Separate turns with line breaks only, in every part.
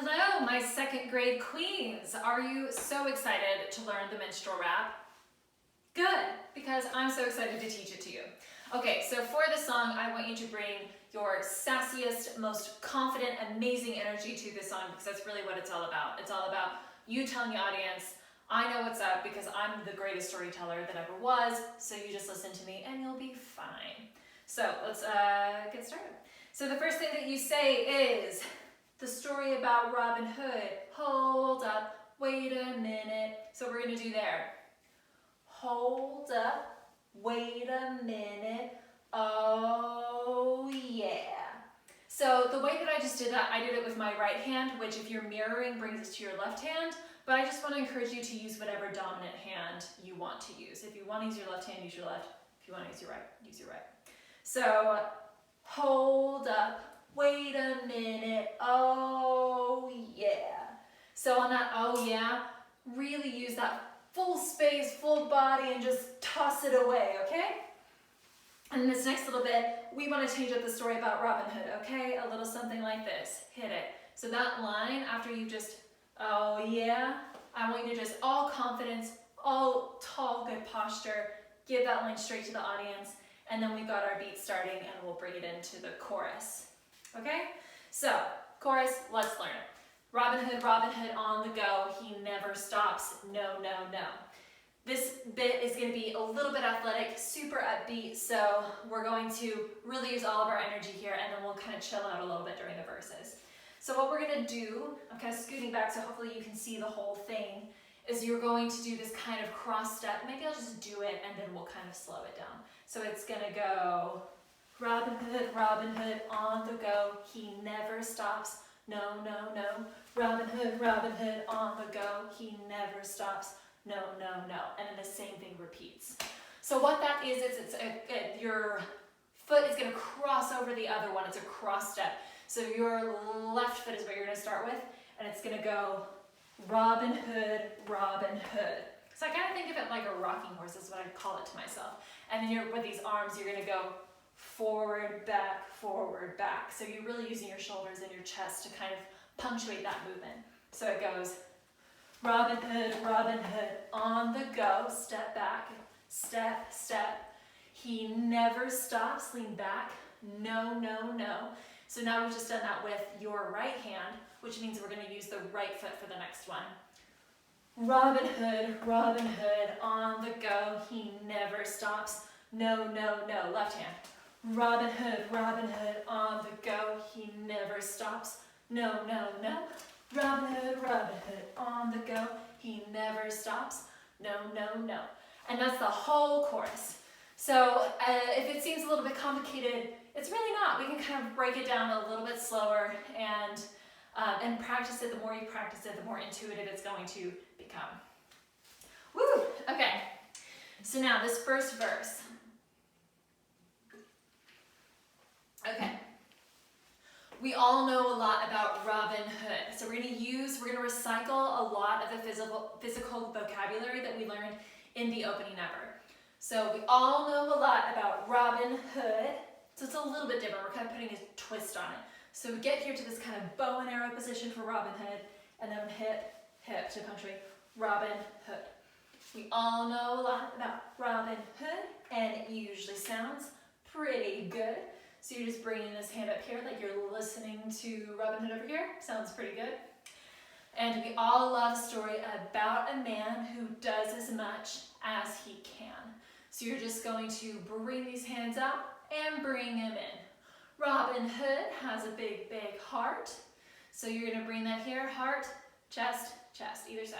Hello, my second grade queens. Are you so excited to learn the minstrel rap? Good, because I'm so excited to teach it to you. Okay, so for the song, I want you to bring your sassiest, most confident, amazing energy to this song because that's really what it's all about. It's all about you telling the audience, I know what's up because I'm the greatest storyteller that ever was, so you just listen to me and you'll be fine. So let's get started. So the first thing that you say is, the story about Robin Hood. Hold up, wait a minute. So we're gonna do there. Hold up, wait a minute. Oh yeah. So the way that I just did that, I did it with my right hand, which if you're mirroring brings us to your left hand, but I just want to encourage you to use whatever dominant hand you want to use. If you want to use your left hand, use your left. If you want to use your right, use your right. So hold up. Wait a minute, oh yeah. So on that oh yeah, really use that full space, full body and just toss it away, okay? And in this next little bit, we want to change up the story about Robin Hood, okay? A little something like this, hit it. So that line after you just, oh yeah, I want you to just all confidence, all tall, good posture, give that line straight to the audience, and then we've got our beat starting and we'll bring it into the chorus. Okay, so chorus, let's learn it. Robin Hood on the go, he never stops, no, no, no. This bit is going to be a little bit athletic, super upbeat, so we're going to really use all of our energy here and then we'll kind of chill out a little bit during the verses. So what we're going to do, I'm kind of scooting back so hopefully you can see the whole thing, is you're going to do this kind of cross step. Maybe I'll just do it and then we'll kind of slow it down. So it's going to go Robin Hood, on the go, he never stops, no, no, no. Robin Hood, on the go, he never stops, no, no, no. And then the same thing repeats. So what that is your foot is going to cross over the other one. It's a cross step. So your left foot is what you're going to start with, and it's going to go Robin Hood, Robin Hood. So I kind of think of it like a rocking horse, is what I call it to myself. And then with these arms, you're going to go forward, back, forward, back. So you're really using your shoulders and your chest to kind of punctuate that movement. So it goes Robin Hood, on the go, step back, step, step. He never stops, lean back, no, no, no. So now we've just done that with your right hand, which means we're going to use the right foot for the next one. Robin Hood, on the go, he never stops, no, no, no, left hand. Robin Hood, on the go, he never stops, no, no, no. Robin Hood, on the go, he never stops, no, no, no. And that's the whole chorus. So if it seems a little bit complicated, it's really not. We can kind of break it down a little bit slower and practice it. The more you practice it, the more intuitive it's going to become. Woo! Okay, so now this first verse. Okay, we all know a lot about Robin Hood. So we're going to recycle a lot of the physical vocabulary that we learned in the opening number. So we all know a lot about Robin Hood. So it's a little bit different. We're kind of putting a twist on it. So we get here to this kind of bow and arrow position for Robin Hood, and then hip, hip to punctuate Robin Hood. We all know a lot about Robin Hood, and it usually sounds pretty good. So you're just bringing this hand up here like you're listening to Robin Hood over here. Sounds pretty good. And we all love a story about a man who does as much as he can. So you're just going to bring these hands out and bring him in. Robin Hood has a big, big heart. So you're going to bring that here, heart, chest, chest, either side.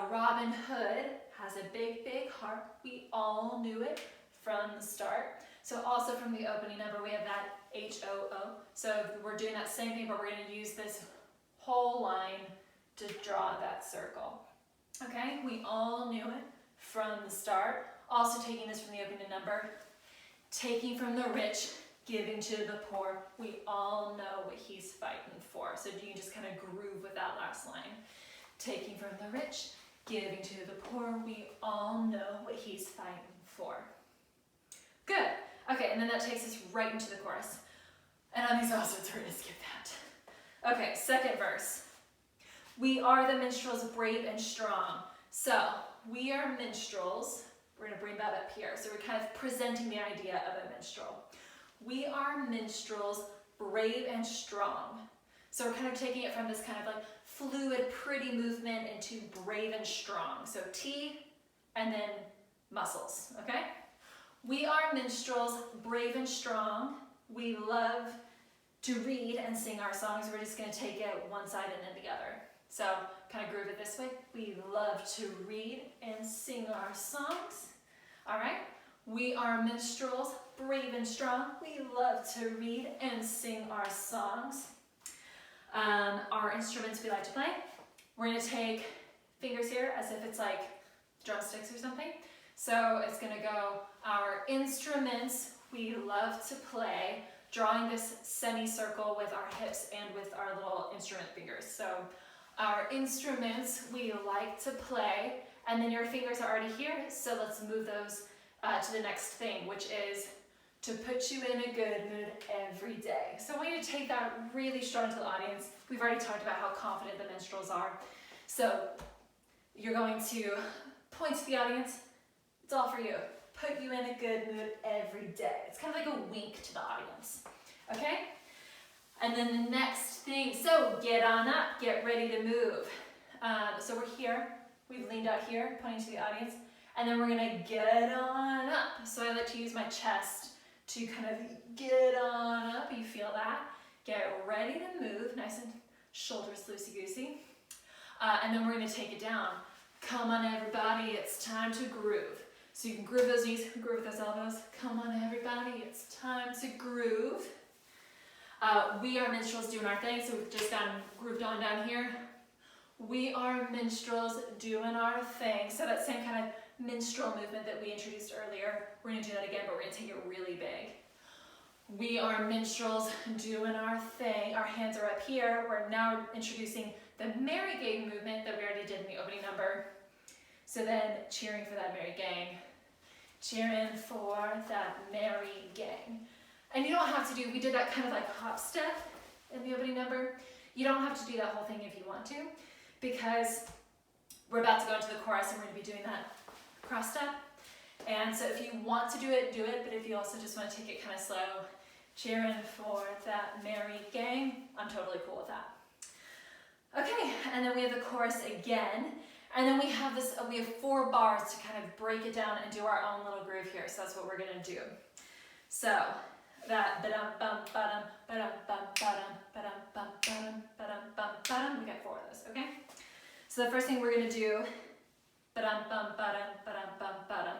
Robin Hood has a big, big heart. We all knew it from the start. So also from the opening number, we have that H-O-O. So we're doing that same thing, but we're going to use this whole line to draw that circle. Okay, we all knew it from the start. Also taking this from the opening number, taking from the rich, giving to the poor. We all know what he's fighting for. So you can just kind of groove with that last line. Taking from the rich, giving to the poor. We all know what he's fighting for. Good. Okay, and then that takes us right into the chorus. And I'm exhausted, so we're going to skip that. Okay, second verse. We are the minstrels, brave and strong. So, we are minstrels. We're going to bring that up here. So we're kind of presenting the idea of a minstrel. We are minstrels, brave and strong. So we're kind of taking it from this kind of like fluid, pretty movement into brave and strong. So T and then muscles, okay? We are minstrels, brave and strong. We love to read and sing our songs. We're just going to take it one side and then the other. So kind of groove it this way. We love to read and sing our songs. All right? We are minstrels, brave and strong. We love to read and sing our songs. Our instruments we like to play. We're going to take fingers here as if it's like drumsticks or something. So it's going to go our instruments we love to play, drawing this semicircle with our hips and with our little instrument fingers. So our instruments we like to play, and then your fingers are already here, so let's move those to the next thing, which is to put you in a good mood every day. So I want you to take that really strong to the audience. We've already talked about how confident the minstrels are. So you're going to point to the audience. It's all for you. Put you in a good mood every day. It's kind of like a wink to the audience, okay? And then the next thing, so get on up, get ready to move. So we're here, we've leaned out here, pointing to the audience, and then we're gonna get on up. So I like to use my chest to kind of get on up. You feel that? Get ready to move, nice and shoulders loosey-goosey. And then we're gonna take it down. Come on everybody, it's time to groove. So you can groove those knees, groove those elbows. Come on everybody, it's time to groove. We are minstrels doing our thing, so we've just gotten grooved on down here. We are minstrels doing our thing. So that same kind of minstrel movement that we introduced earlier, we're gonna do that again, but we're gonna take it really big. We are minstrels doing our thing. Our hands are up here. We're now introducing the merry gang movement that we already did in the opening number. So then cheering for that merry gang. Cheering for that merry gang. And you don't have to do, we did that kind of like hop step in the opening number. You don't have to do that whole thing if you want to, because we're about to go into the chorus and we're going to be doing that cross step. And so if you want to do it, but if you also just want to take it kind of slow, cheering for that merry gang, I'm totally cool with that. Okay, and then we have the chorus again. And then we have this, we have 4 bars to kind of break it down and do our own little groove here. So that's what we're gonna do. So that ba-dum bum ba-dum ba-dum bum ba-dum ba-dum bum ba-dum ba-dum bum ba-dum. We got 4 of those, okay? So the first thing we're gonna do, ba-dum bum ba-dum ba-dum bum ba-dum.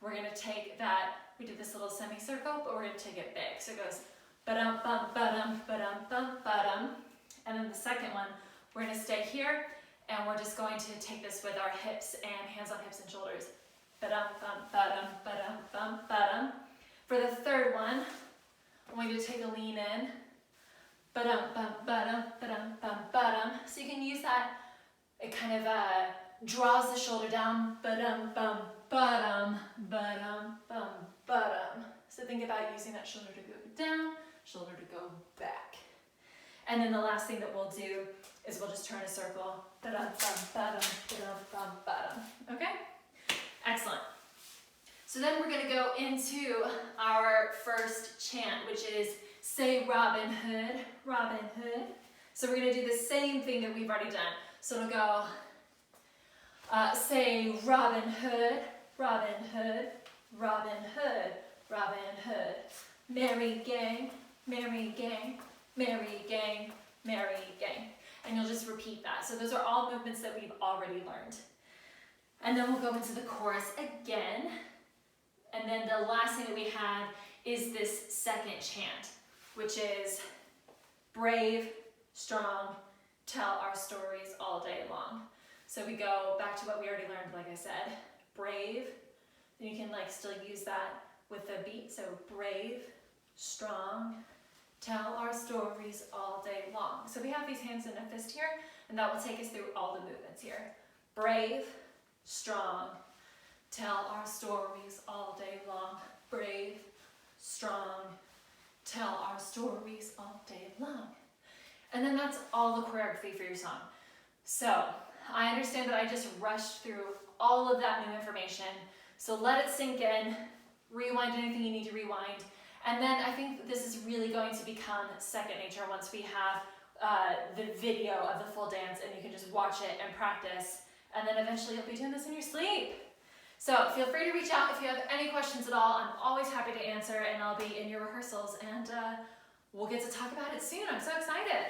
We're gonna take that, we did this little semicircle, but we're gonna take it big. So it goes ba-dum bum ba-dum ba-dum bum ba-dum. And then the second one, we're gonna stay here. And we're just going to take this with our hips and hands on hips and shoulders. Ba-dum, bum, ba-dum, ba-dum, bum, ba-dum. For the third one, I want you to take a lean in. Ba-dum, bum, ba-dum, ba-dum, bum, ba-dum. So you can use that, it kind of draws the shoulder down. Ba-dum, bum, ba-dum, ba-dum, bum, ba-dum. So think about using that shoulder to go down, shoulder to go back. And then the last thing that we'll do is we'll just turn a circle. Ba-dum, bum, ba-dum, ba-dum, bum, ba-dum. Okay? Excellent. So then we're going to go into our first chant, which is say Robin Hood, Robin Hood. So we're going to do the same thing that we've already done. So it'll go, say Robin Hood, Robin Hood, Robin Hood, Robin Hood. Merry gang, merry gang, merry gang, merry gang. And you'll just repeat that. So those are all movements that we've already learned. And then we'll go into the chorus again. And then the last thing that we had is this second chant, which is brave, strong, tell our stories all day long. So we go back to what we already learned, like I said, brave. Then you can like still use that with the beat. So brave, strong, tell our stories all day long. So we have these hands in a fist here, and that will take us through all the movements here. Brave, strong, tell our stories all day long. Brave, strong, tell our stories all day long. And then that's all the choreography for your song. So I understand that I just rushed through all of that new information. So let it sink in, rewind anything you need to rewind. And then I think this is really going to become second nature once we have the video of the full dance and you can just watch it and practice. And then eventually you'll be doing this in your sleep. So feel free to reach out if you have any questions at all. I'm always happy to answer, and I'll be in your rehearsals, and we'll get to talk about it soon. I'm so excited.